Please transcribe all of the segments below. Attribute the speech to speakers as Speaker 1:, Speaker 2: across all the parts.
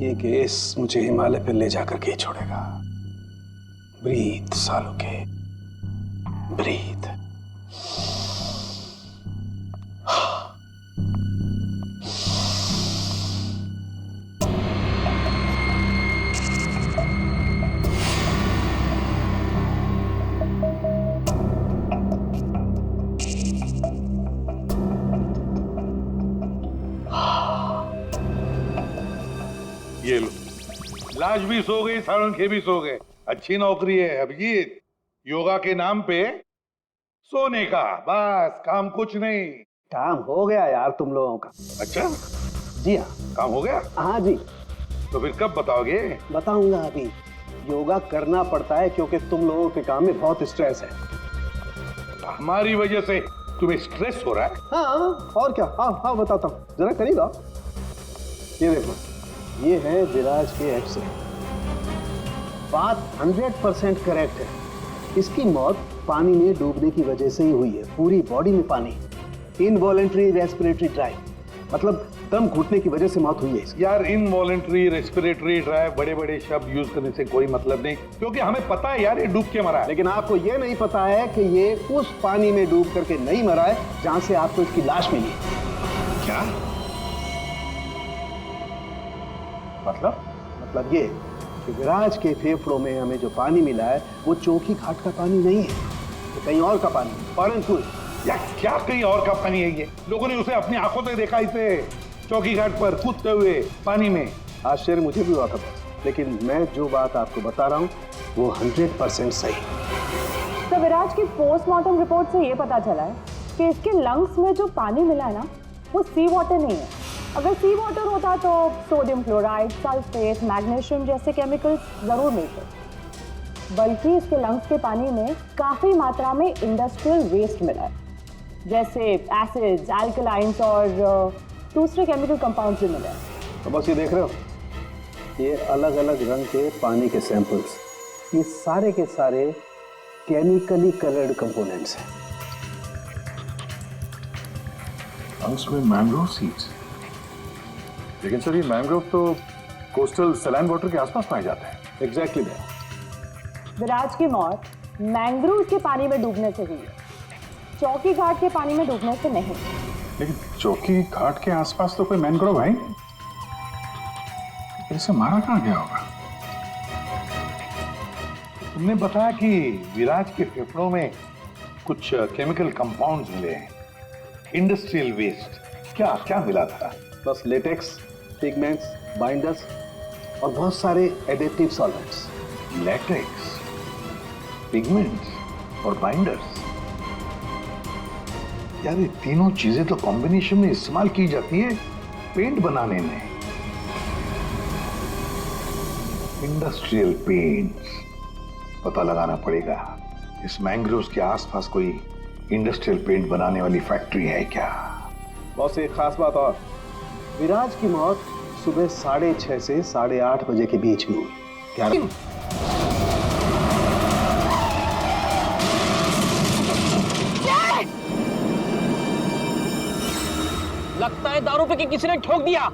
Speaker 1: ये केस मुझे हिमालय पे ले जाकर के ही छोड़ेगा। ब्रीथ सालों के, ब्रीथ।
Speaker 2: ये लो, लाश भी सो गई, साळुंखे भी सो गए। अच्छी नौकरी है अभिजीत, योगा के नाम पे सोने का, बस काम कुछ नहीं।
Speaker 1: काम हो गया यार तुम लोगों का।
Speaker 2: अच्छा,
Speaker 1: जी हाँ,
Speaker 2: काम हो गया?
Speaker 1: हाँ जी।
Speaker 2: तो फिर कब बताओगे?
Speaker 1: बताऊंगा अभी। योगा करना पड़ता है क्योंकि तुम लोगों के काम में बहुत स्ट्रेस है।
Speaker 2: हमारी वजह से तुम्हें स्ट्रेस हो रहा है?
Speaker 1: हाँ, और क्या। हाँ हाँ, बताता हूँ, जरा करीब आओ। ये देखो, ये है विराज के एक्स-रे। बात 100% करेक्ट है। इसकी मौत पानी में डूबने की वजह से ही हुई है। पूरी बॉडी में पानी, इनवॉलेंट्री रेस्पिरेटरी ड्राइव, मतलब दम घुटने की वजह से मौत हुई है इसकी।
Speaker 2: यार, इनवॉलेंट्री रेस्पिरेटरी ड्राइव बड़े बड़े शब्द यूज करने से कोई मतलब नहीं, क्योंकि हमें पता है यार ये डूब के मरा है।
Speaker 1: लेकिन आपको ये नहीं पता है कि ये उस पानी में डूब करके नहीं मरा है जहां से आपको इसकी लाश मिली।
Speaker 2: क्या
Speaker 1: मतलब ये कि विराज के फेफड़ों में हमें जो पानी मिला है वो चौकी घाट का पानी नहीं है, तो कहीं और का पानी, परंतु
Speaker 2: या क्या कहीं और का पानी है? ये लोगों ने उसे अपनी आंखों से देखा, इसे चौकी घाट पर कूदते हुए पानी में।
Speaker 1: आश्चर्य मुझे भी हुआ था, लेकिन मैं जो बात आपको बता रहा हूँ वो 100% सही।
Speaker 3: तो विराज की पोस्टमार्टम रिपोर्ट से ये पता चला है कि इसके लंग्स में जो पानी मिला है ना, वो सी वाटर नहीं है। अगर सी वाटर होता तो सोडियम क्लोराइड, सल्फेट, मैग्नीशियम जैसे केमिकल्स जरूर मिलते, बल्कि इसके लंग्स के पानी में काफी मात्रा में इंडस्ट्रियल वेस्ट मिला है, जैसे एसिड्स, अल्कलाइंस और दूसरे केमिकल कंपाउंड्स भी मिले हैं।
Speaker 1: तो बस ये देख रहे हो, ये अलग अलग रंग के पानी के सैंपल्स, ये सारे के सारे केमिकली कलर्ड कंपोनेंट्स हैं।
Speaker 4: लंग्स में मैंग्रोव सीड्स, लेकिन सर ये मैंग्रोव तो कोस्टल सैलाइन वाटर के आसपास पाए जाते हैं।
Speaker 1: एग्जैक्टली
Speaker 3: विराज की मौत मैंग्रोव के पानी में डूबने से हुई है, चौकी घाट के पानी में डूबने से नहीं।
Speaker 4: लेकिन चौकी घाट के आसपास तो कोई मैंग्रोव है ही नहीं, इसे मारा कहाँ गया होगा?
Speaker 2: तुमने बताया कि विराज के फेफड़ों में कुछ केमिकल कंपाउंड्स मिले हैं, इंडस्ट्रियल वेस्ट। क्या क्या मिला था?
Speaker 1: बस लेटेक्स, पिगमेंट्स, बाइंडर्स और बहुत सारे एडिटिव सॉल्वेंट्स।
Speaker 2: लेटेक्स, पिगमेंट्स और बाइंडर्स, यार ये तीनों चीजें तो कॉम्बिनेशन में इस्तेमाल की जाती है पेंट बनाने में। इंडस्ट्रियल पेंट्स, पता लगाना पड़ेगा इस मैंग्रोव्स के आसपास कोई इंडस्ट्रियल पेंट बनाने वाली फैक्ट्री है क्या?
Speaker 1: बस एक खास बात और, विराज की मौत सुबह 6:30 से 8:30 बजे के बीच में हुई। क्या
Speaker 5: लगता है दारू पे किसी ने ठोक दिया।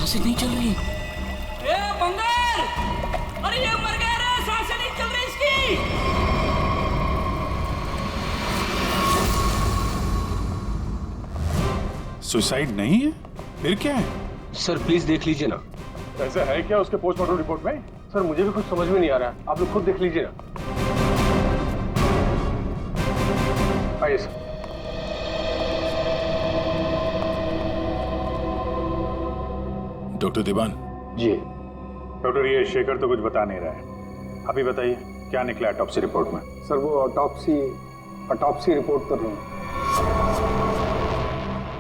Speaker 5: सांसें नहीं चल रही। ए बंगार, अरे ये मर गया रे, सांसें नहीं चल रही इसकी।
Speaker 4: सुसाइड नहीं है, फिर क्या है?
Speaker 5: सर प्लीज देख लीजिए ना।
Speaker 4: ऐसा है क्या उसके पोस्टमार्टम रिपोर्ट में?
Speaker 6: सर मुझे भी कुछ समझ में नहीं आ रहा है, आप लोग खुद देख लीजिए ना। आइए सर।
Speaker 4: डॉक्टर दीवान।
Speaker 6: जी
Speaker 4: डॉक्टर ये शेखर तो कुछ बता नहीं रहा है, अभी बताइए क्या निकला ऑटोप्सी रिपोर्ट में?
Speaker 6: सर वो ऑटोप्सी रिपोर्ट कर रहे हैं।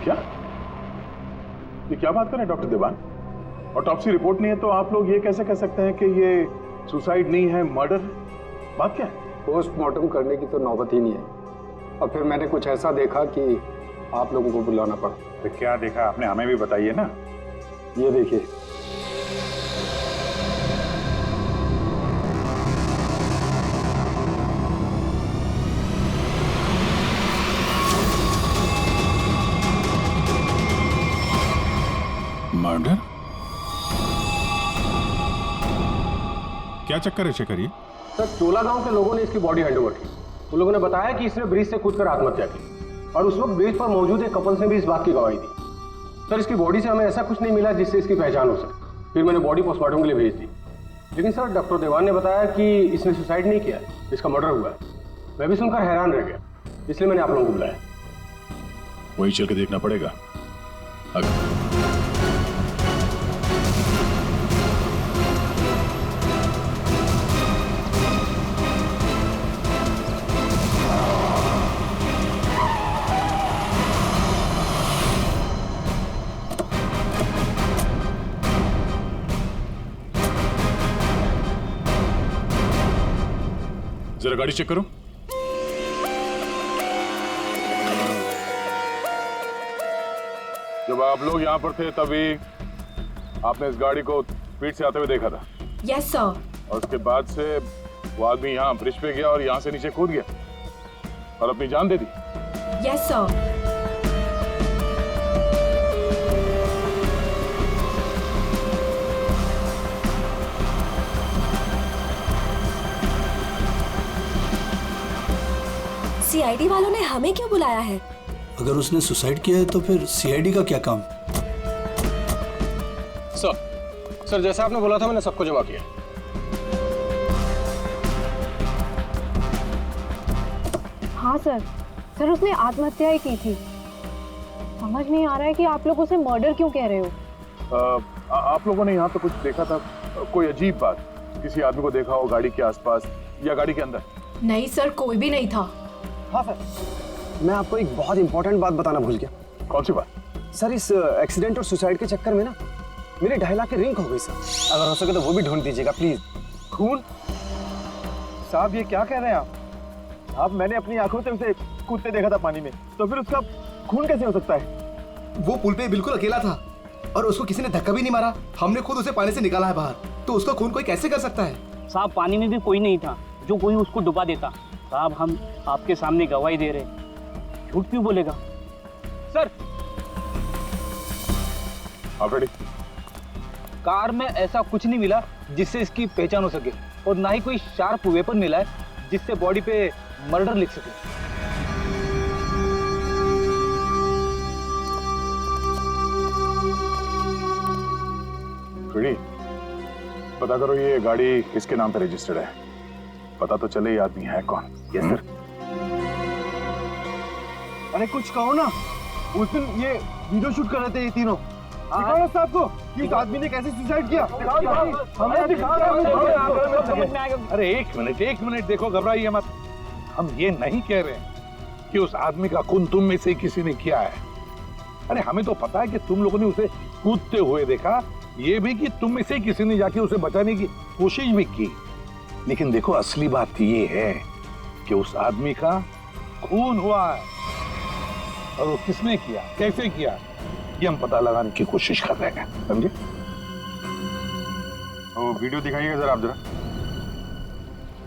Speaker 4: क्या? ये क्या बात कर रहे हैं डॉक्टर दीवान? ऑटोप्सी रिपोर्ट नहीं है तो आप लोग ये कैसे कह सकते हैं कि ये सुसाइड नहीं है, मर्डर? बात क्या है?
Speaker 6: पोस्टमार्टम करने की तो नौबत ही नहीं है, और फिर मैंने कुछ ऐसा देखा कि आप लोगों को बुलाना पड़ा।
Speaker 4: तो क्या देखा आपने, हमें भी बताइए ना।
Speaker 6: ये देखिए।
Speaker 4: मर्डर? क्या चक्कर है शेखर ये?
Speaker 6: सर चोला गांव के लोगों ने इसकी बॉडी हैंडओवर की। उन लोगों ने बताया कि इसने ब्रिज से कूदकर आत्महत्या की, और उस वक्त ब्रिज पर मौजूद एक कपल्स ने भी इस बात की गवाही दी। सर इसकी बॉडी से हमें ऐसा कुछ नहीं मिला जिससे इसकी पहचान हो सके। फिर मैंने बॉडी पोस्टमार्टम के लिए भेज दी, लेकिन सर डॉक्टर देवान ने बताया कि इसने सुसाइड नहीं किया, इसका मर्डर हुआ है। मैं भी सुनकर हैरान रह गया, इसलिए मैंने आप लोगों को बुलाया।
Speaker 4: वही चल के देखना पड़ेगा। जरा गाड़ी चेक करो। जब आप लोग यहाँ पर थे तभी आपने इस गाड़ी को स्पीड से आते हुए देखा था?
Speaker 7: Yes sir.
Speaker 4: और उसके बाद से वो आदमी यहाँ ब्रिज पे गया और यहाँ से नीचे कूद गया और अपनी जान दे दी?
Speaker 7: Yes sir. सीआईडी वालों ने हमें क्यों बुलाया है?
Speaker 8: अगर उसने सुसाइड किया है तो फिर सीआईडी का क्या काम?
Speaker 6: सर जैसा आपने बोला था मैंने सबको जमा किया।
Speaker 3: हाँ सर, सर उसने आत्महत्या ही की थी। समझ नहीं आ रहा है कि आप लोग उसे मर्डर क्यों कह रहे हो।
Speaker 4: आप लोगों ने यहाँ पे कुछ देखा था? कोई अजीब बात, किसी आदमी को देखा हो गाड़ी के आसपास या गाड़ी के अंदर?
Speaker 7: नहीं सर, कोई भी नहीं था।
Speaker 1: हाँ सर, मैं आपको एक बहुत इंपॉर्टेंट बात बताना भूल गया।
Speaker 4: कौन सी बात?
Speaker 1: सर इस एक्सीडेंट और सुसाइड के चक्कर में ना मेरे 2.5 लाख की रिंग हो गई सर। अगर हो सके तो वो भी ढूंढ दीजिएगा प्लीज।
Speaker 9: खून? साहब ये क्या कह रहे हैं आप? आप मैंने अपनी आंखों से उसे कूदते देखा था पानी में, तो फिर उसका खून कैसे हो सकता है?
Speaker 10: वो पुल पे बिल्कुल अकेला था और उसको किसी ने धक्का भी नहीं मारा। हमने खुद उसे पानी से निकाला है बाहर, तो उसका खून कोई कैसे कर सकता है?
Speaker 5: साहब पानी में भी कोई नहीं था जो कोई उसको डुबा देता। साहब हम आपके सामने गवाही दे रहे, झूठ क्यों बोलेगा? सर
Speaker 4: आप रेडी?
Speaker 5: कार में ऐसा कुछ नहीं मिला जिससे इसकी पहचान हो सके, और ना ही कोई शार्प वेपन मिला है जिससे बॉडी पे मर्डर लिख सके।
Speaker 4: रेडी? पता करो ये गाड़ी किसके नाम पे रजिस्टर्ड है, पता तो चले ये आदमी है कौन।
Speaker 9: Yes sir. अरे कुछ कहो ना, उस दिन ये वीडियो शूट कर रहे थे ये तीनों। दिखाओ ना साहब को कि उस आदमी ने कैसे सुसाइड किया। हमें दिखाओ।
Speaker 2: अरे एक मिनट देखो, घबराइए मत। हम ये नहीं कह रहे कि उस आदमी का खून तुम में से किसी ने किया है। अरे हमें तो पता है कि तुम लोगों ने उसे कूदते हुए देखा, ये भी कि तुम में से किसी ने जाके उसे बचाने की कोशिश भी की। लेकिन देखो असली बात ये है कि उस आदमी का खून हुआ है, और वो किसने किया, कैसे किया, ये हम पता लगाने की कोशिश कर रहे हैं, समझे?
Speaker 4: वो वीडियो दिखाइएगा जरा आप जरा।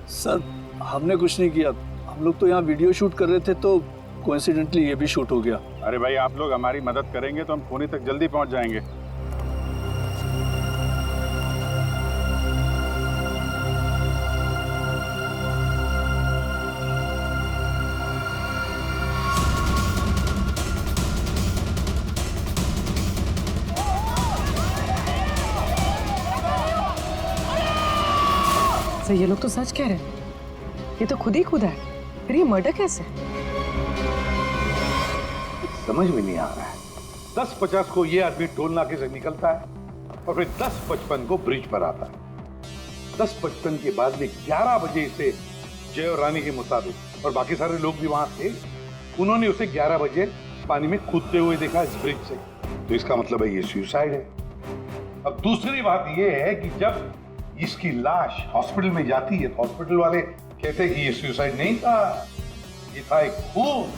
Speaker 8: सर हमने कुछ नहीं किया, हम लोग तो यहाँ वीडियो शूट कर रहे थे तो कोइंसिडेंटली ये भी शूट हो गया।
Speaker 4: अरे भाई आप लोग हमारी मदद करेंगे तो हम खूनी तक जल्दी पहुंच जाएंगे।
Speaker 11: सर ये लोग तो सच कह रहे हैं, ये तो खुद ही खुदा है, फिर ये मर्डर कैसे?
Speaker 2: समझ में नहीं आ रहा है। 10:50 को ये आदमी टोल नाके से निकलता है और फिर 10:55 को ब्रिज पर आता है। 10:55 के बाद में 11 बजे से जय और रानी के मुताबिक, और बाकी सारे लोग भी वहां थे, उन्होंने उसे 11 बजे पानी में कूदते हुए देखा इस ब्रिज से। तो इसका मतलब है ये सुसाइड है। अब दूसरी बात ये है कि जब इसकी लाश हॉस्पिटल में जाती है तो हॉस्पिटल वाले कहते हैं कि ये सुसाइड नहीं था, ये था एक खून।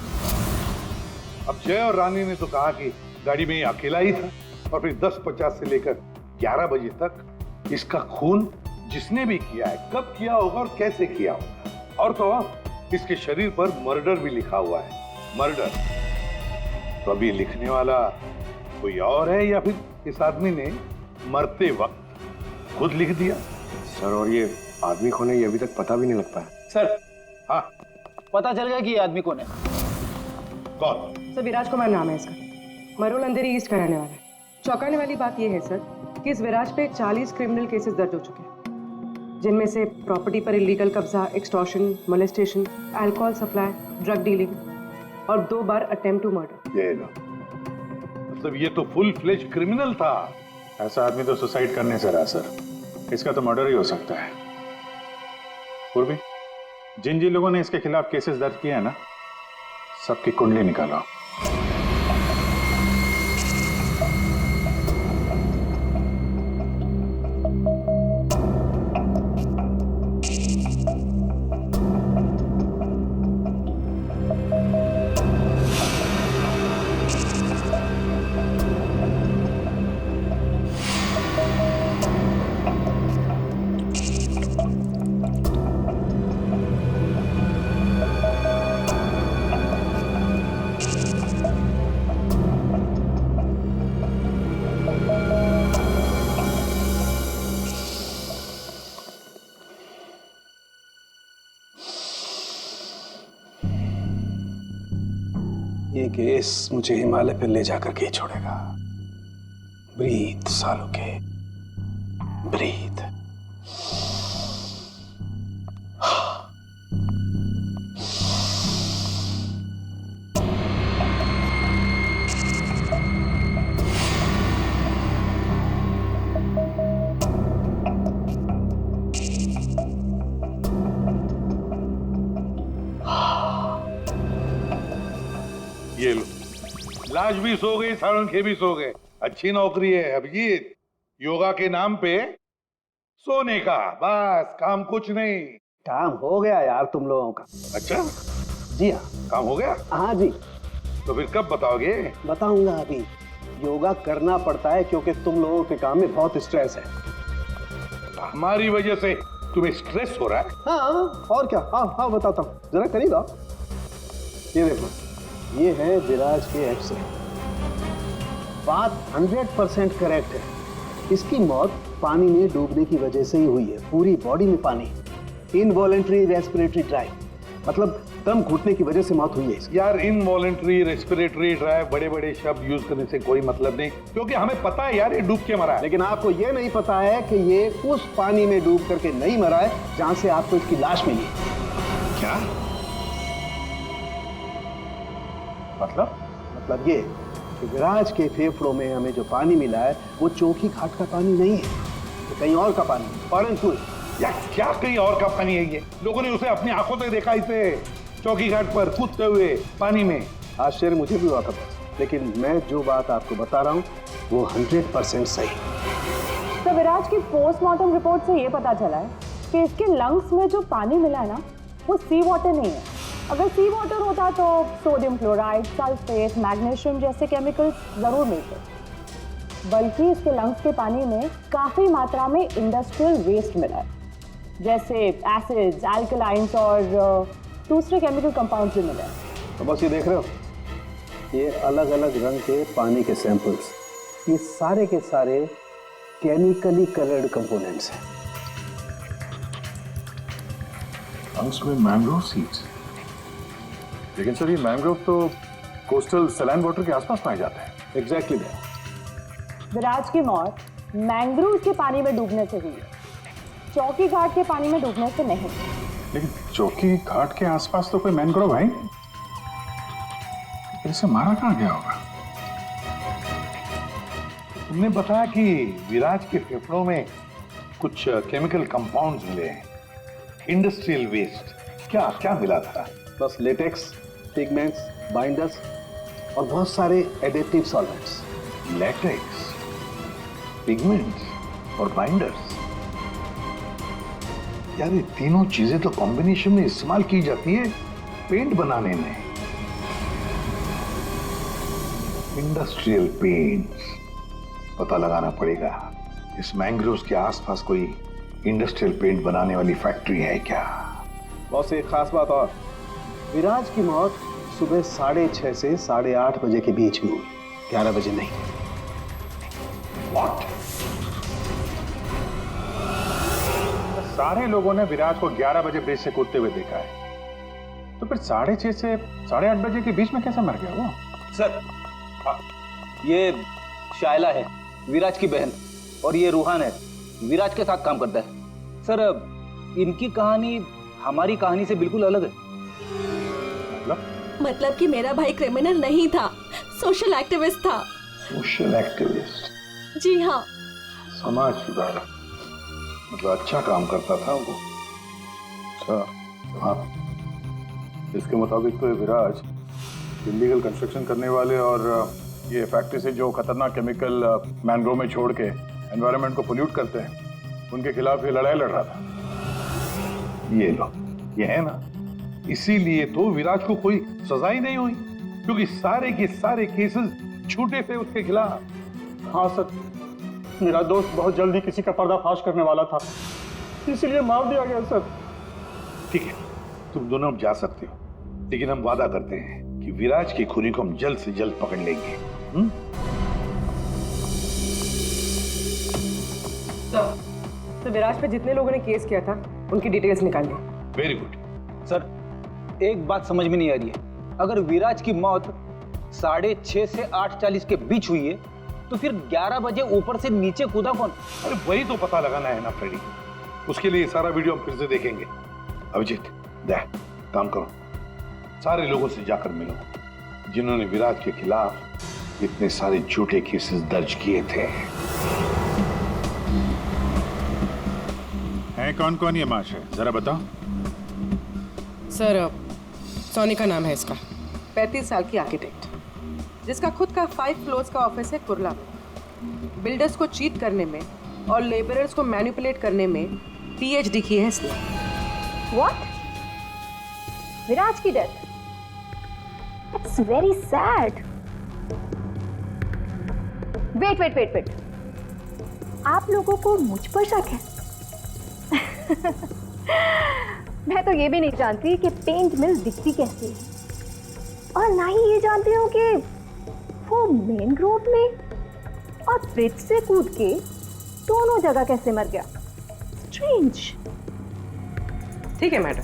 Speaker 2: अब जय और रानी ने तो कहा कि गाड़ी में ये अकेला ही था, और फिर 10:50 से लेकर 11 बजे तक इसका खून जिसने भी किया है, कब किया होगा और कैसे किया होगा। और तो इसके शरीर पर मर्डर भी लिखा हुआ है, मर्डर। तो अब ये लिखने वाला कोई और है या फिर इस आदमी ने मरते वक्त खुद लिख दिया?
Speaker 6: सर और ये आदमी कौन है ये अभी तक पता भी नहीं लग पाया।
Speaker 5: सर
Speaker 2: हाँ,
Speaker 5: पता चल गया कि ये आदमी कौन है।
Speaker 2: कौन?
Speaker 11: सर विराज कुमार नाम है इसका, मरोल अंधेरी ईस्ट का रहने वाला है। चौंकाने वाली बात यह है सर कि इस विराज पे 40 क्रिमिनल केसेस दर्ज हो चुके हैं, जिनमें से प्रॉपर्टी पर इलीगल कब्जा, extortion, molestation, alcohol supply, drug dealing और 2 बार अटेम्प्ट टू मर्डर।
Speaker 2: ये लो, मतलब ये तो फुल फ्लेज क्रिमिनल था।
Speaker 4: ऐसा आदमी तो सुसाइड करने से रहा सर, इसका तो मर्डर ही हो सकता है। पूर्वी, जिन जिन लोगों ने इसके खिलाफ केसेस दर्ज किए हैं ना, सबकी कुंडली निकालो।
Speaker 1: ये केस मुझे हिमालय पे ले जाकर के छोड़ेगा। ब्रीथ सालों के, ब्रीथ।
Speaker 2: ये लो, लाश भी सो गई, साळुंखे भी सो गए। अच्छी नौकरी है अभिजीत, योगा के नाम पे सोने का, बस काम कुछ नहीं।
Speaker 1: काम हो गया यार तुम लोगों का।
Speaker 2: अच्छा,
Speaker 1: जी हाँ,
Speaker 2: काम हो गया?
Speaker 1: हाँ जी।
Speaker 2: तो फिर कब बताओगे?
Speaker 1: बताऊंगा अभी। योगा करना पड़ता है क्योंकि तुम लोगों के काम में बहुत स्ट्रेस है।
Speaker 2: हमारी वजह से तुम्हें स्ट्रेस हो रहा है?
Speaker 1: हाँ, और क्या। हाँ हाँ, बताता हूँ, जरा करीब आओ। ये देखो, ये है विराज के एक्स-रे। बात 100% करेक्ट है। इसकी मौत पानी में डूबने की वजह से ही हुई है। पूरी बॉडी में पानी, इनवॉलेंट्री रेस्पिरेटरी ड्राइव, मतलब दम घुटने की वजह से मौत हुई है इसकी।
Speaker 2: यार, इनवॉलेंट्री रेस्पिरेटरी ड्राइव बड़े बड़े शब्द यूज करने से कोई मतलब नहीं, क्योंकि हमें पता है यार ये डूब के मरा है।
Speaker 1: लेकिन आपको ये नहीं पता है कि ये उस पानी में डूब करके नहीं मरा है जहां से आपको इसकी लाश मिली।
Speaker 2: क्या
Speaker 1: मतलब ये कि विराज के फेफड़ों में हमें जो पानी मिला है वो चौकी घाट का पानी नहीं है, तो कहीं और का पानी, परंतु
Speaker 2: यार क्या कहीं और का पानी है? ये लोगों ने उसे अपनी आंखों से देखा, इसे चौकी घाट पर कूदते हुए पानी में।
Speaker 1: आश्चर्य मुझे भी हुआ था, लेकिन मैं जो बात आपको बता रहा हूँ वो 100% सही।
Speaker 3: तो विराज की पोस्टमार्टम रिपोर्ट से ये पता चला है कि इसके लंग्स में जो पानी मिला है ना, वो सी वाटर नहीं है। अगर सी वाटर होता तो सोडियम क्लोराइड, सल्फेट, मैग्नीशियम जैसे केमिकल्स जरूर मिलते, बल्कि इसके लंग्स के पानी में काफी मात्रा में इंडस्ट्रियल वेस्ट मिला है, जैसे एसिड्स, एल्कलाइंस और दूसरे केमिकल कंपाउंड्स भी मिले हैं।
Speaker 1: तो बस ये देख रहे हो, ये अलग अलग रंग के पानी के सैंपल्स, ये सारे के सारे केमिकली कलर्ड कंपोनेंट्स हैं।
Speaker 4: लंग्स में मैंग्रोव सीड्स, लेकिन सर ये मैंग्रोव तो कोस्टल सैलाइन वाटर के आसपास पाए जाते हैं।
Speaker 1: एग्जैक्टली।
Speaker 3: विराज की मौत मैंग्रोव के पानी में डूबने से हुई है। चौकी घाट के पानी में डूबने से नहीं।
Speaker 4: लेकिन चौकी घाट के आसपास तो कोई मैनग्रोव है। इसे मारा कहाँ गया होगा?
Speaker 2: तुमने बताया कि विराज के फेफड़ों में कुछ केमिकल कंपाउंड्स मिले हैं, इंडस्ट्रियल वेस्ट। क्या क्या मिला था?
Speaker 1: बस लेटेक्स, पिगमेंट्स, बाइंडर्स और बहुत सारे एडिटिव सॉल्वेंट्स।
Speaker 2: लेटेक्स, पिगमेंट्स और बाइंडर्स। यार ये तीनों चीजें तो कॉम्बिनेशन में इस्तेमाल की जाती है पेंट बनाने में। Industrial paints. पता लगाना पड़ेगा इस मैंग्रोव्स के आसपास कोई इंडस्ट्रियल पेंट बनाने वाली फैक्ट्री है क्या?
Speaker 1: बॉस एक खास बात और, विराज की मौत सुबह 6:30 से 8:30 बजे के बीच में हुई, 11 बजे नहीं।
Speaker 2: What?
Speaker 4: सारे लोगों ने विराज को 11 बजे ब्रिज से कूदते हुए देखा है, तो फिर 6:30 से 8:30 बजे के बीच में कैसे मर गया वो?
Speaker 5: सर ये शायला है, विराज की बहन, और ये रूहान है, विराज के साथ काम करता है। सर इनकी कहानी हमारी कहानी से बिल्कुल अलग है।
Speaker 7: मतलब कि मेरा भाई क्रिमिनल नहीं था, सोशल एक्टिविस्ट था।
Speaker 2: Social activist?
Speaker 7: जी हाँ।
Speaker 2: समाज सुधारक, मतलब अच्छा काम करता था वो।
Speaker 4: अच्छा, हाँ। इसके मुताबिक तो ये विराज इलीगल कंस्ट्रक्शन करने वाले और ये फैक्ट्री से जो खतरनाक केमिकल मैंग्रोव में छोड़ के एनवायरनमेंट को पोल्यूट करते हैं, उनके खिलाफ ये लड़ाई लड़ रहा था।
Speaker 2: ये लो, ये है ना, इसीलिए तो विराज को कोई सजा ही नहीं हुई, क्योंकि सारे के सारे केसेस झूठे थे उसके खिलाफ।
Speaker 9: हाँ सर, मेरा दोस्त बहुत जल्दी किसी का पर्दाफाश करने वाला था, इसीलिए मार दिया गया सर।
Speaker 2: ठीक है, तुम दोनों अब जा सकते हो, लेकिन हम वादा करते हैं कि विराज के खूनी को हम जल्द से जल्द पकड़ लेंगे।
Speaker 11: तो विराज पे जितने लोगों ने केस किया था उनकी डिटेल्स निकाल ली।
Speaker 2: Very good.
Speaker 5: सर एक बात समझ में नहीं आ रही है, अगर विराज की मौत 6:30 से 8:40 के बीच हुई है, तो फिर 11 बजे ऊपर से नीचे कूदा कौन?
Speaker 2: अरे वही तो पता लगाना है ना फ्रेडी, उसके लिए सारा वीडियो हम फिर से देखेंगे। अभिजीत, दे काम करो, सारे लोगों से जाकर मिलो जिन्होंने विराज के खिलाफ इतने सारे झूठे केसेस दर्ज किए थे।
Speaker 4: है कौन कौन ये महाशय, जरा बताओ।
Speaker 11: सर सोनी का नाम है इसका, 35 साल की आर्किटेक्ट, जिसका खुद का 5 फ्लोर्स का ऑफिस है कुर्ला में। बिल्डर्स को चीट करने में और लेबरर्स को मैनिपुलेट करने में PhD की है इसने।
Speaker 3: What? विराज की death? It's very sad. Wait. आप लोगों को मुझ पर शक है? मैं तो ये भी नहीं जानती कि पेंट मिल दिखती कैसी है, और ना ही ये जानती हूँ कि वो मेन रोड में और ब्रिज से कूद के दोनों जगह कैसे मर गया। स्ट्रेंज।
Speaker 11: ठीक है मैडम,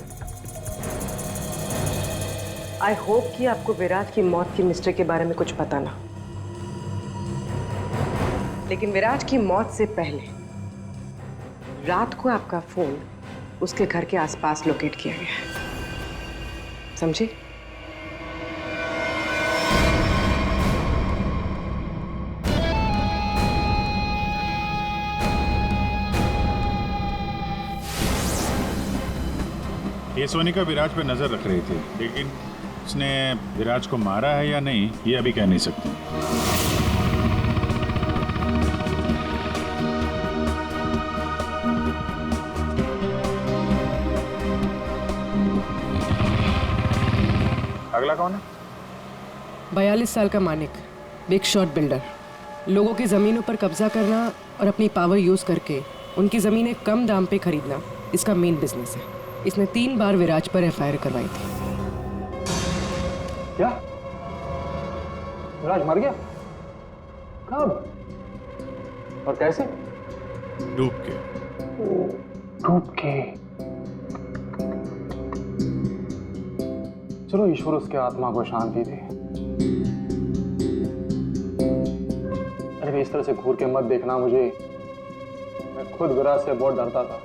Speaker 11: आई होप कि आपको विराज की मौत की मिस्ट्री के बारे में कुछ पता ना, लेकिन विराज की मौत से पहले रात को आपका फोन उसके घर के आसपास लोकेट किया गया है, समझे?
Speaker 4: ये सोनिका विराज पर नजर रख रही थी, लेकिन उसने विराज को मारा है या नहीं ये अभी कह नहीं सकती। अगला कौन है?
Speaker 11: 42 साल का मानिक, बिग शॉट बिल्डर। लोगों की जमीनों पर कब्जा करना और अपनी पावर यूज करके उनकी जमीनें कम दाम पे खरीदना इसका मेन बिजनेस है। इसने 3 बार विराज पर FIR करवाई थी।
Speaker 9: क्या? विराज मर गया? कब और कैसे?
Speaker 4: डूब के।
Speaker 9: डूब के? चलो ईश्वर उसके आत्मा को शांति दे। अरे इस तरह से घूर के मत देखना मुझे, मैं खुद विराज से बहुत डरता था।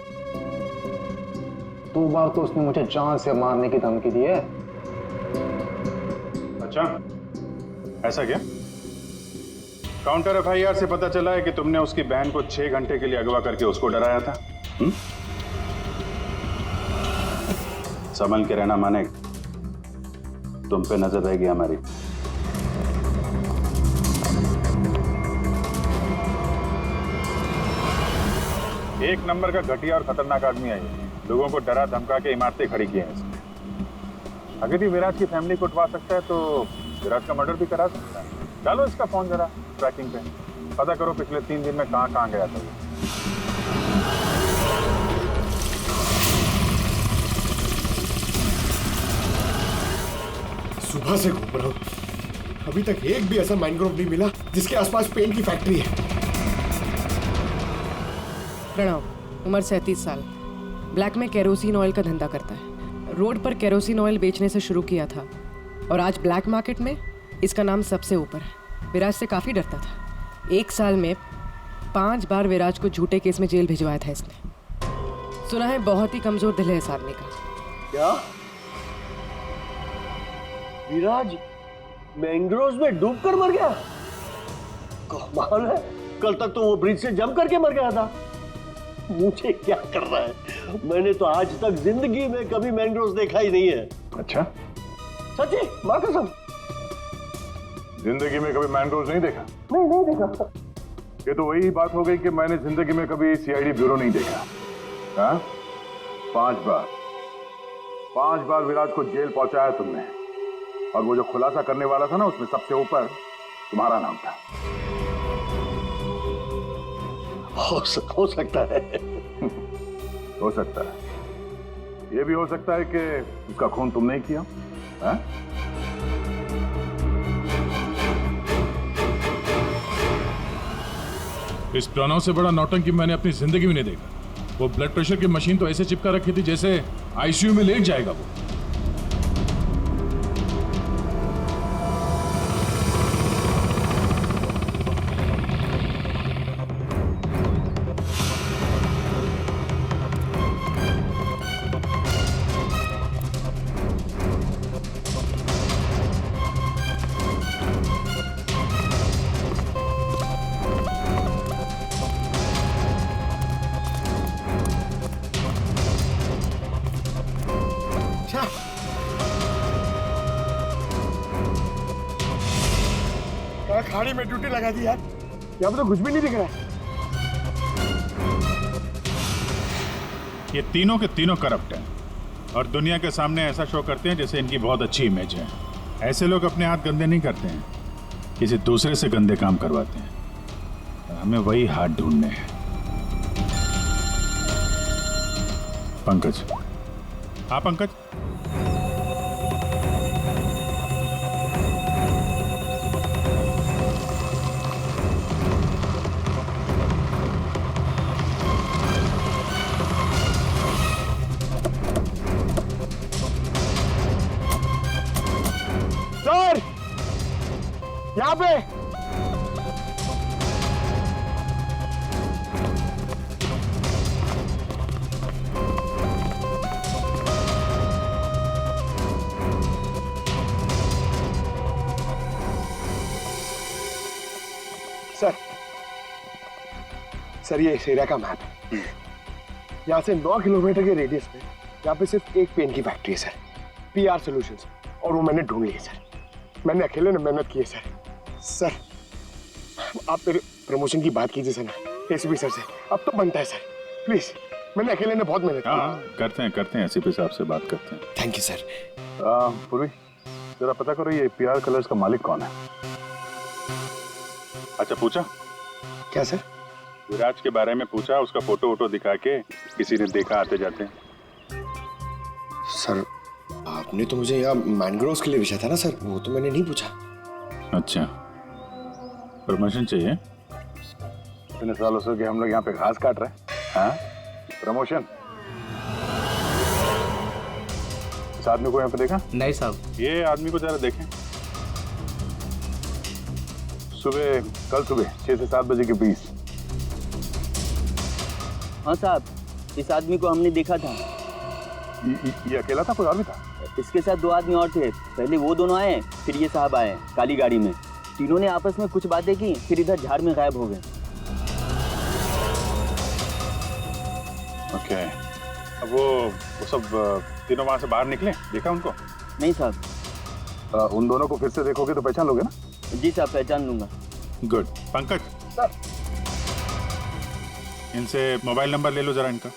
Speaker 1: 2 बार तो उसने मुझे जान से मारने की धमकी दी है।
Speaker 4: अच्छा, ऐसा क्या? काउंटर एफआईआर से पता चला है कि तुमने उसकी बहन को 6 घंटे के लिए अगवा करके उसको डराया था। संभल के रहना मानेक, तुम पे नजर रहेगी हमारी। एक नंबर का घटिया और खतरनाक आदमी है ये। लोगों को डरा धमका के इमारतें खड़ी की हैं इसने। अगर ये विराज की फैमिली को उठवा सकता है तो विराज का मर्डर भी करा सकता है। डालो इसका फोन जरा ट्रैकिंग पे, पता करो पिछले 3 दिन में कहां गया था वो।
Speaker 10: सुबह से घूम रहा हूँ, अभी तक एक भी ऐसा मैनग्रोव नहीं मिला जिसके आसपास पेंट की फैक्ट्री है।
Speaker 11: प्रणव, उम्र 37 साल, ब्लैक में केरोसिन ऑयल का धंधा करता है। रोड पर केरोसिन ऑयल बेचने से शुरू किया था और आज ब्लैक मार्केट में इसका नाम सबसे ऊपर है। विराज से काफ़ी डरता था। 1 साल में 5 बार विराज को झूठे केस में जेल भिजवाया था इसने। सुना है बहुत ही कमजोर दिल है इस आदमी का।
Speaker 1: क्या विराज मैंग्रोव्स में डूबकर मर गया? कमाल है, कल तक तो वो ब्रिज से जंप करके मर गया था। मुझे क्या कर रहा है? मैंने तो आज तक जिंदगी में कभी मैंग्रोव्स देखा ही नहीं है।
Speaker 4: अच्छा,
Speaker 1: सच्ची मां कसम,
Speaker 4: जिंदगी में कभी मैंग्रोव्स नहीं देखा?
Speaker 1: नहीं देखा।
Speaker 4: ये तो वही बात हो गई कि मैंने जिंदगी में कभी सीआईडी ब्यूरो नहीं देखा। हाँ? 5 बार विराज को जेल पहुंचाया तुमने, और वो जो खुलासा करने वाला था ना, उसमें सबसे ऊपर तुम्हारा नाम था।
Speaker 1: हो सकता है।
Speaker 4: हो सकता है। ये भी हो सकता है कि उसका खून तुमने ही किया। हाँ?
Speaker 12: इस प्रणव से बड़ा नौटंकी मैंने अपनी जिंदगी में नहीं देखा। वो ब्लड प्रेशर की मशीन तो ऐसे चिपका रखी थी जैसे आईसीयू में लेट जाएगा वो।
Speaker 10: खाड़ी में ड्यूटी लगा दी यार, यहाँ पे तो कुछ भी नहीं दिख रहा है।
Speaker 12: ये तीनों के तीनों करप्ट हैं और दुनिया के सामने ऐसा शो करते हैं जैसे इनकी बहुत अच्छी इमेज है। ऐसे लोग अपने हाथ गंदे नहीं करते हैं, किसी दूसरे से गंदे काम करवाते हैं। हमें वही हाथ ढूंढने हैं। पंकज, हाँ पंकज,
Speaker 10: सर यहाँ पे सर ये इस एरिया का मैप है। यहाँ से 9 किलोमीटर के रेडियस में यहाँ पे सिर्फ एक पेन की फैक्ट्री है सर, पीआर सॉल्यूशंस, और वो मैंने ढूंढ ली है सर। मैंने अकेले ने मेहनत की है सर। सर आप मेरे प्रमोशन की बात कीजिए सर ना एसीपी सर से, अब तो बनता है सर, प्लीज। मैंने अकेले ने बहुत मेहनत की।
Speaker 12: करते हैं एसीपी साहब से बात करते हैं।
Speaker 10: Thank you sir.
Speaker 4: पूर्वी जरा पता करो ये पीआर कलर्स का मालिक कौन है। अच्छा पूछा
Speaker 10: क्या सर?
Speaker 4: विराज के बारे में पूछा, उसका फोटो वोटो दिखा के किसी ने देखा आते जाते?
Speaker 10: सर आपने तो मुझे यहाँ मैनग्रोव्स के लिए पूछा था ना सर, वो तो मैंने नहीं पूछा।
Speaker 12: अच्छा, प्रमोशन चाहिए?
Speaker 4: इतने सालों से कि हम लोग यहाँ पे घास काट रहे हैं। हाँ? प्रमोशन? इस आदमी को यहाँ पे देखा?
Speaker 5: नहीं साहब।
Speaker 4: ये आदमी को जरा देखें। कल सुबह 6 से 7 बजे के बीच।
Speaker 5: हाँ साहब, इस आदमी को हमने देखा था।
Speaker 4: ये अकेला था, कोई और भी था?
Speaker 13: इसके साथ 2 आदमी और थे। पहले वो दोनों आए, फिर ये साहब आए काली गाड़ी में। तीनों ने आपस में कुछ बातें की, फिर इधर झाड़ में गायब हो गए।
Speaker 12: ओके, अब वो सब तीनों वहां से बाहर निकले, देखा उनको?
Speaker 13: नहीं साहब।
Speaker 4: उन दोनों को फिर से देखोगे तो पहचान लोगे ना?
Speaker 13: जी साहब, पहचान लूंगा।
Speaker 12: गुड। पंकज
Speaker 4: सर,
Speaker 12: इनसे मोबाइल नंबर ले लो जरा इनका।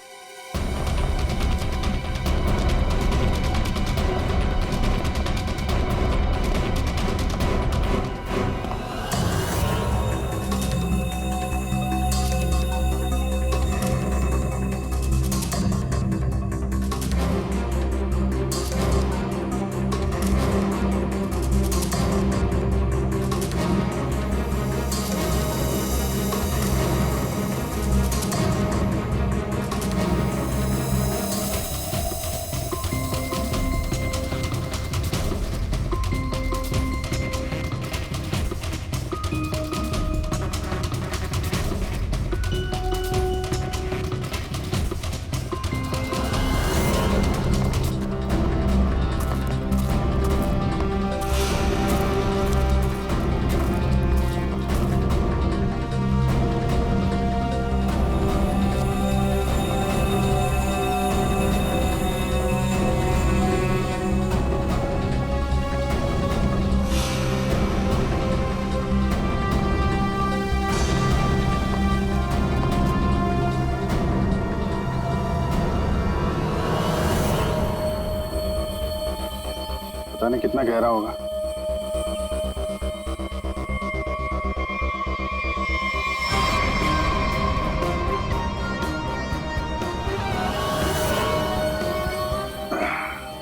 Speaker 4: पता नहीं कितना गहरा होगा।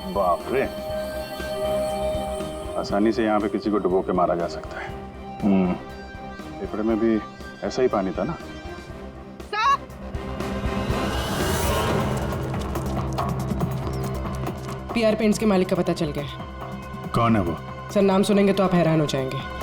Speaker 4: बाप रे, आसानी से यहाँ पे किसी को डुबो के मारा जा सकता है। फेफड़े में भी ऐसा ही पानी था ना?
Speaker 11: पीआर पेंट्स के मालिक का पता चल गया है।
Speaker 12: कौन है वो?
Speaker 11: सर नाम सुनेंगे तो आप हैरान हो जाएंगे।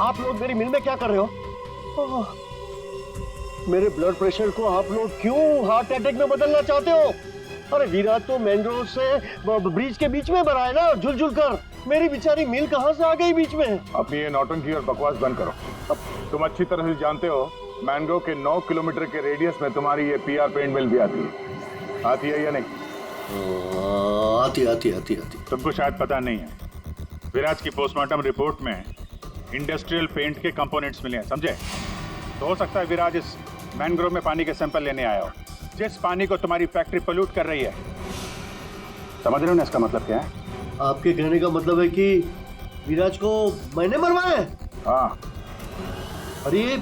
Speaker 1: आप लोग मेरी मिल में क्या कर रहे हो? मेरे ब्लड प्रेशर को आप लोग क्यों हार्ट अटैक में बदलना चाहते हो? अरे विराट तो मैंग्रोव से ब्रिज के बीच में मरा है ना, झुल कर। मेरी बेचारी मिल कहां से आ गई बीच में?
Speaker 4: अपनी ये नौटंकी और बकवास बंद करो। तुम अच्छी तरह से जानते हो मैंग्रोव के 9 किलोमीटर के रेडियस में तुम्हारी ये पीआर पेंट मिल भी आती है या नहीं?
Speaker 1: आती।
Speaker 12: तुमको शायद पता नहीं है, विराज की पोस्टमार्टम रिपोर्ट में इंडस्ट्रियल पेंट के कंपोनेंट्स मिले हैं, समझे? तो हो सकता है विराज इस मैंग्रोव में पानी के सैंपल लेने आया हो, जिस पानी को तुम्हारी फैक्ट्री पोल्यूट कर रही है।
Speaker 4: समझ रहे हो ना इसका मतलब क्या है?
Speaker 1: आपके कहने का मतलब है कि विराज को मैंने मरवाया है?
Speaker 4: हाँ।
Speaker 1: अरे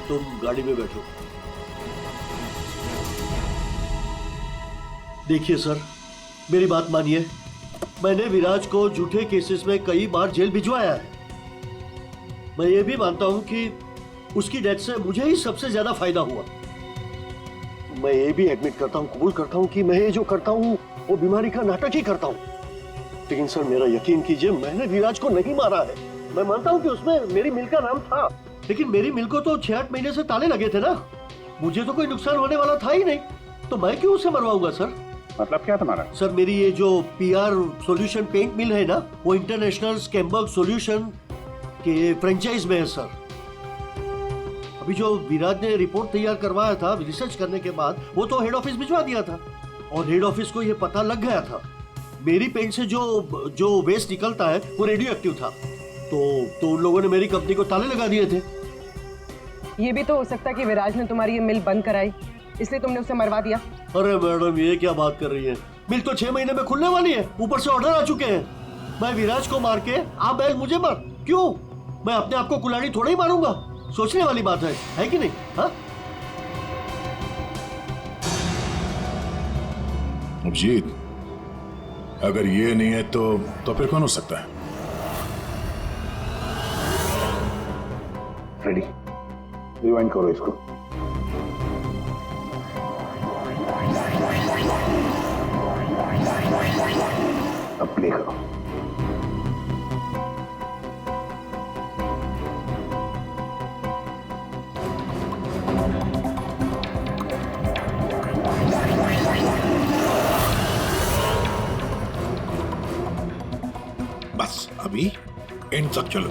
Speaker 1: तुम गाड़ी में बैठो। देखिए सर, मेरी बात मानिए, मैंने विराज को झूठे केसेस में कई बार जेल भिजवाया है। मैं ये भी मानता हूं कि उसकी डेथ से मुझे ही सबसे ज्यादा फायदा हुआ। मैं ये भी एडमिट करता हूं, कबूल करता हूं कि मैं ये जो करता हूं वो बीमारी का नाटक ही करता हूं। लेकिन सर मेरा यकीन कीजिए, मैंने विराज को नहीं मारा है। मैं मानता हूं कि उसमें मेरी मिल का नाम था, लेकिन मेरी मिल को तो 6-8 महीने से ताले लगे थे ना। मुझे तो कोई नुकसान होने वाला था ही नहीं, तो मैं क्यों उसे मरवाऊंगा सर?
Speaker 4: मतलब क्या तुम्हारा?
Speaker 1: सर मेरी ये जो पीआर सॉल्यूशन पेंट मिल है ना, वो इंटरनेशनल स्कैम्बर्ग सॉल्यूशन के फ्रेंचाइज में है सर। अभी जो विराज ने रिपोर्ट तैयार करवाया था रिसर्च करने के बाद, वो तो हेड ऑफिस भिजवा दिया था और हेड ऑफिस को ये पता लग गया था मेरी पेंट से जो वेस्ट निकलता है वो रेडियो एक्टिव था। तो उन लोगों ने मेरी कंपनी को ताले लगा दिए थे।
Speaker 11: ये भी तो हो सकता है कि विराज ने तुम्हारी ये मिल बंद कराई, इसलिए तुमने उसे मरवा दिया।
Speaker 1: अरे मैडम, ये क्या बात कर रही है? मिल तो 6 महीने में खुलने वाली है, ऊपर से ऑर्डर आ चुके हैं। मैं विराज को मार के आप बैल मुझे मार क्यों? मैं अपने आप को कुल्हाड़ी थोड़ा ही मारूंगा।
Speaker 14: सोचने वाली बात है कि नहीं? हाँ,
Speaker 12: अभिजीत, अगर ये नहीं है तो फिर कौन हो सकता है?
Speaker 2: रेडी, रिवाइंड करो इसको। अब प्ले करो।
Speaker 12: बस अभी एंड तक चलो।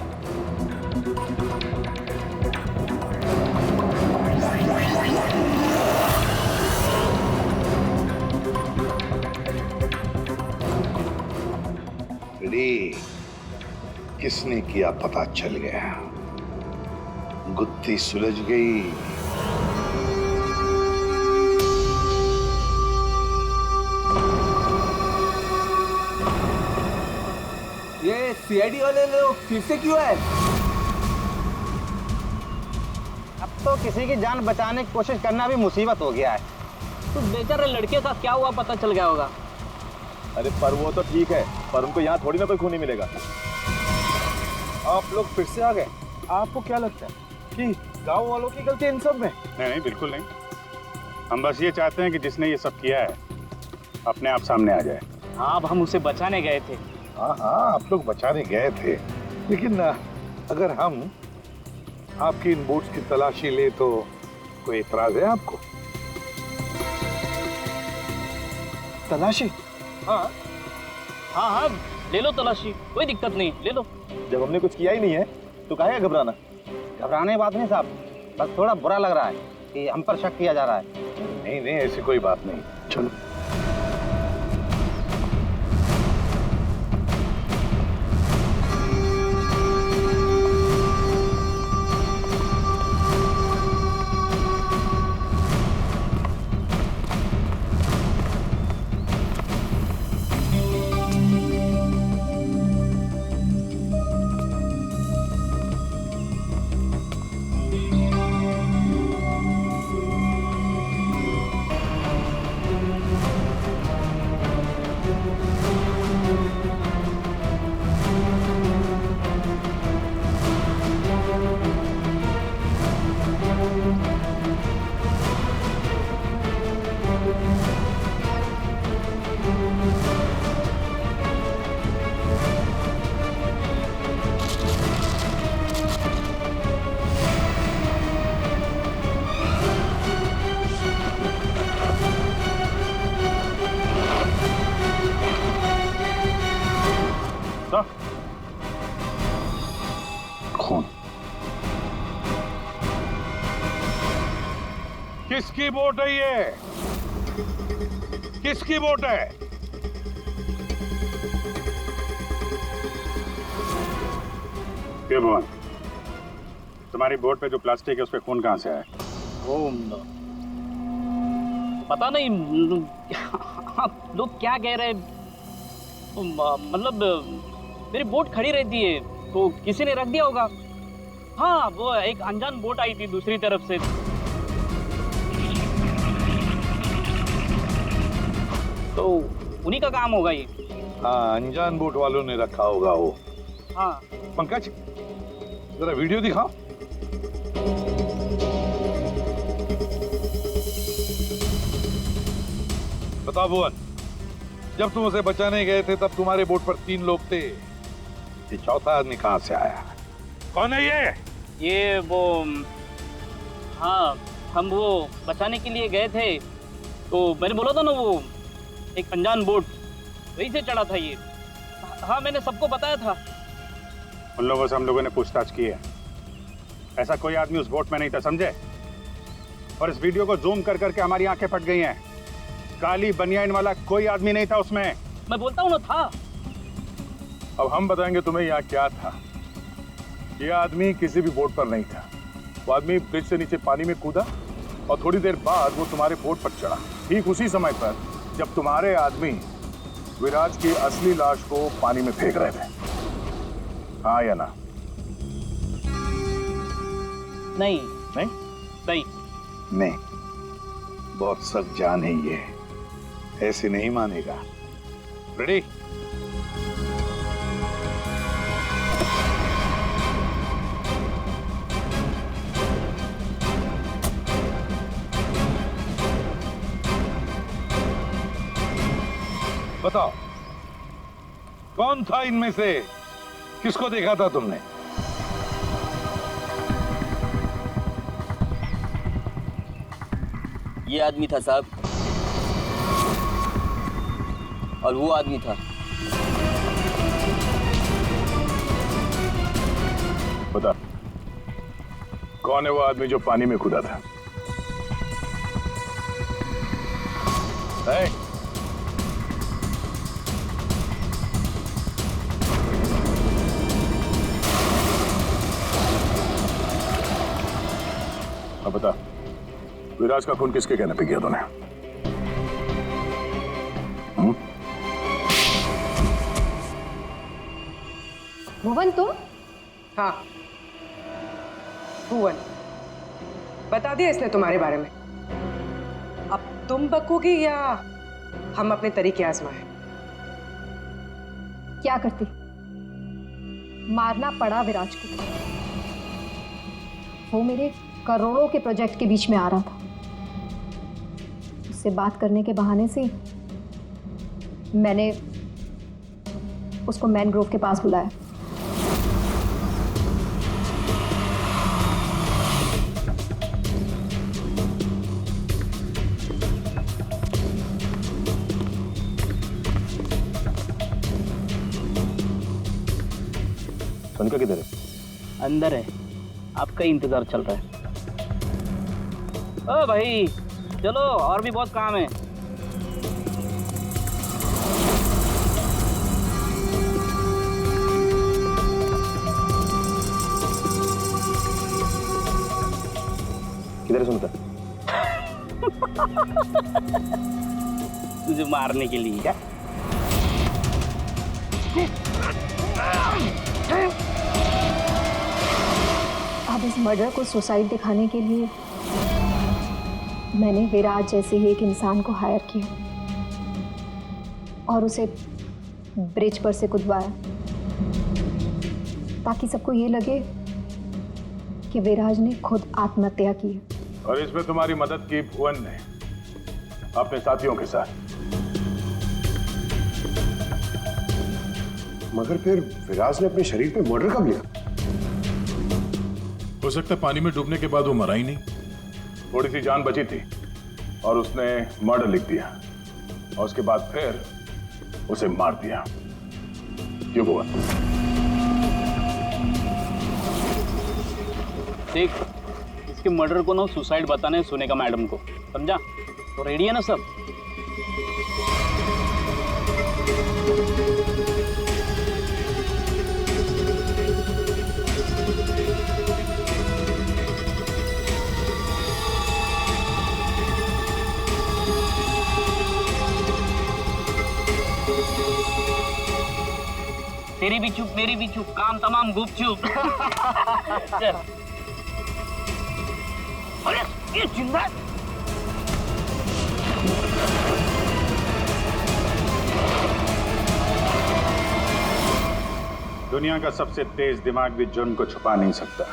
Speaker 2: रेडी, किसने किया पता चल गया, गुत्थी सुलझ गई।
Speaker 5: ये सीआईडी वाले लोग फिर से क्यों आए?
Speaker 15: अब तो किसी की जान बचाने की कोशिश करना भी मुसीबत हो गया है।
Speaker 13: उस बेचारे लड़के का क्या हुआ पता चल गया होगा।
Speaker 9: अरे पर वो तो ठीक है, पर उनको यहाँ थोड़ी ना कोई खूनी मिलेगा। आप लोग फिर से आ गए। आपको क्या लगता है कि गांव वालों की गलती इन सब में?
Speaker 12: नहीं, बिल्कुल नहीं। हम बस ये चाहते हैं कि जिसने ये सब किया है अपने आप सामने आ जाए।
Speaker 13: हाँ, अब हम उसे बचाने गए थे।
Speaker 2: हाँ, आप लोग बचाने गए थे, लेकिन अगर हम आपकी इन बूट्स की तलाशी ले तो कोई एतराज है आपको?
Speaker 9: तलाशी?
Speaker 13: हाँ, ले लो तलाशी, कोई दिक्कत नहीं, ले लो।
Speaker 9: जब हमने कुछ किया ही नहीं है तो काहे घबराना?
Speaker 15: घबराने की बात नहीं साहब, बस थोड़ा बुरा लग रहा है कि हम पर शक किया जा रहा है।
Speaker 2: नहीं, ऐसी कोई बात नहीं। चलो। खून किसकी बोट है ये? किसकी बोट है?
Speaker 12: ये भवन, तुम्हारी बोट पे जो प्लास्टिक है उस पे खून कहाँ से आया?
Speaker 13: पता नहीं आप लोग क्या कह रहे हैं। मतलब मेरी बोट खड़ी रहती है तो किसी ने रख दिया होगा। हाँ, वो एक अनजान बोट आई थी दूसरी तरफ से। तो उन्हीं का काम होगा ये।
Speaker 2: हाँ, अनजान बोट वालों ने रखा होगा वो।
Speaker 13: हाँ।
Speaker 2: पंकज, जरा वीडियो दिखाओ। बताओ भुवन, जब तुम उसे बचाने गए थे तब तुम्हारे बोट पर 3 लोग थे, ये चौथा आदमी कहाँ से आया? कौन है ये?
Speaker 13: ये वो, हाँ, हम वो बचाने के लिए गए थे तो मैंने बोला था ना, वो एक अनजान बोट वहीं से चढ़ा था ये। हाँ, मैंने सबको बताया था।
Speaker 12: उन लोगों से हम लोगों ने पूछताछ की है, ऐसा कोई आदमी उस बोट में नहीं था, समझे? और इस वीडियो को जूम कर करके हमारी आंखें फट गई हैं। काली बनियान वाला कोई आदमी नहीं था उसमें।
Speaker 13: मैं बोलता हूँ ना, था।
Speaker 2: अब हम बताएंगे तुम्हें यहाँ क्या था। यह आदमी किसी भी बोट पर नहीं था। वो आदमी ब्रिज से नीचे पानी में कूदा और थोड़ी देर बाद वो तुम्हारे बोट पर चढ़ा, ठीक उसी समय पर जब तुम्हारे आदमी विराज की असली लाश को पानी में फेंक रहे थे। हाँ या ना?
Speaker 13: नहीं
Speaker 2: नहीं
Speaker 13: नहीं
Speaker 2: नहीं, बहुत सख्त जान है ये, ऐसे नहीं मानेगा। रेडी? बताओ, कौन था इनमें से? किसको देखा था तुमने?
Speaker 16: ये आदमी था साहब, और वो आदमी था।
Speaker 4: बता, कौन है वो आदमी जो पानी में कूदा था? है? अब बता, विराज का खून किसके कहने पे किया तूने?
Speaker 11: भुवन तुम? हाँ, भुवन। बता दिया इसने तुम्हारे बारे में। अब तुम बकोगी या हम अपने तरीके आजमाएं?
Speaker 17: क्या करती? मारना पड़ा विराज को। वो मेरे करोड़ों के प्रोजेक्ट के बीच में आ रहा था। उससे बात करने के बहाने से मैंने उसको मैनग्रोव के पास बुलाया।
Speaker 6: सोनिका किधर है?
Speaker 13: अंदर है, आपका ही इंतजार चल रहा है। ओ भाई चलो, और भी बहुत काम है।
Speaker 6: किधर है सोनिका?
Speaker 13: तुझे मारने के लिए क्या?
Speaker 17: अब इस मर्डर को सुसाइड दिखाने के लिए मैंने विराज जैसे ही एक इंसान को हायर किया और उसे ब्रिज पर से कूदवाया, ताकि सबको ये लगे कि विराज ने खुद आत्महत्या की है।
Speaker 4: और इसमें तुम्हारी मदद की भुवन ने अपने साथियों के साथ।
Speaker 10: मगर फिर विराज ने अपने शरीर पे मर्डर कब लिखा?
Speaker 12: हो सकता है पानी में डूबने के बाद वो मरा ही नहीं।
Speaker 4: थोड़ी सी जान बची थी और उसने मर्डर लिख दिया और उसके बाद फिर उसे मार दिया। क्यों भुवन?
Speaker 13: देख, इसके मर्डर को ना सुसाइड बताने सुनेगा मैडम को, समझा? तो रेडी है ना सब? तेरी भी चुप, मेरी भी चुप, काम तमाम गुपचुप। चल। अरे ये जिंदा
Speaker 12: दुनिया का सबसे तेज दिमाग भी जुर्म को छुपा नहीं सकता,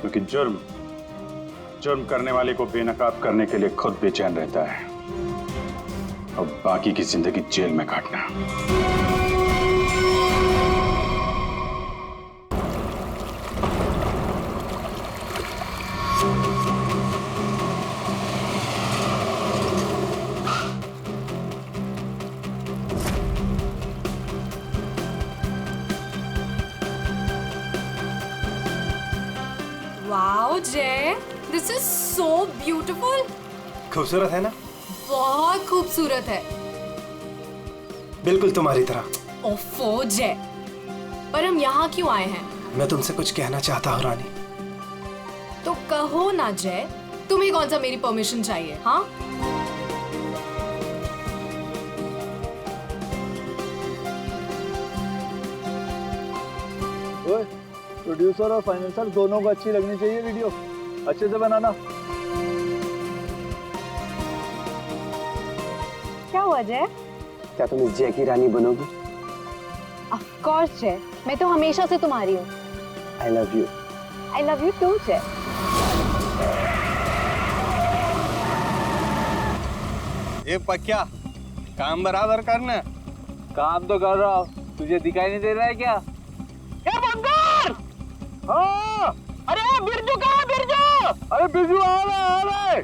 Speaker 12: क्योंकि जुर्म करने वाले को बेनकाब करने के लिए खुद बेचैन रहता है और बाकी की जिंदगी जेल में काटना।
Speaker 18: वाओ जय, दिस इज सो ब्यूटीफुल।
Speaker 9: खूबसूरत है ना?
Speaker 18: बहुत खूबसूरत है,
Speaker 9: बिल्कुल तुम्हारी तरह।
Speaker 18: ओफो जय, पर हम यहाँ क्यों आए हैं?
Speaker 9: मैं तुमसे कुछ कहना चाहता हूँ रानी।
Speaker 18: तो कहो ना जय, तुम्हें कौन सा मेरी परमिशन चाहिए? हाँ,
Speaker 1: ओए,
Speaker 8: प्रोड्यूसर और फाइनेंसर दोनों को अच्छी लगनी चाहिए वीडियो, अच्छे से बनाना।
Speaker 3: क्या हुआ जय?
Speaker 10: क्या तुम इस जय की रानी बनोगी?
Speaker 3: ऑफ कोर्स जय, मैं तो हमेशा से तुम्हारी हूँ।
Speaker 10: I love you.
Speaker 3: I love you too Jay.
Speaker 15: ये पक्या काम बराबर करना।
Speaker 5: काम तो कर रहा हूँ, तुझे दिखाई नहीं दे रहा है क्या?
Speaker 9: ए बंदर! हाँ! अरे बिरजू कहाँ है बिरजू? अरे बिरजू आ रहा है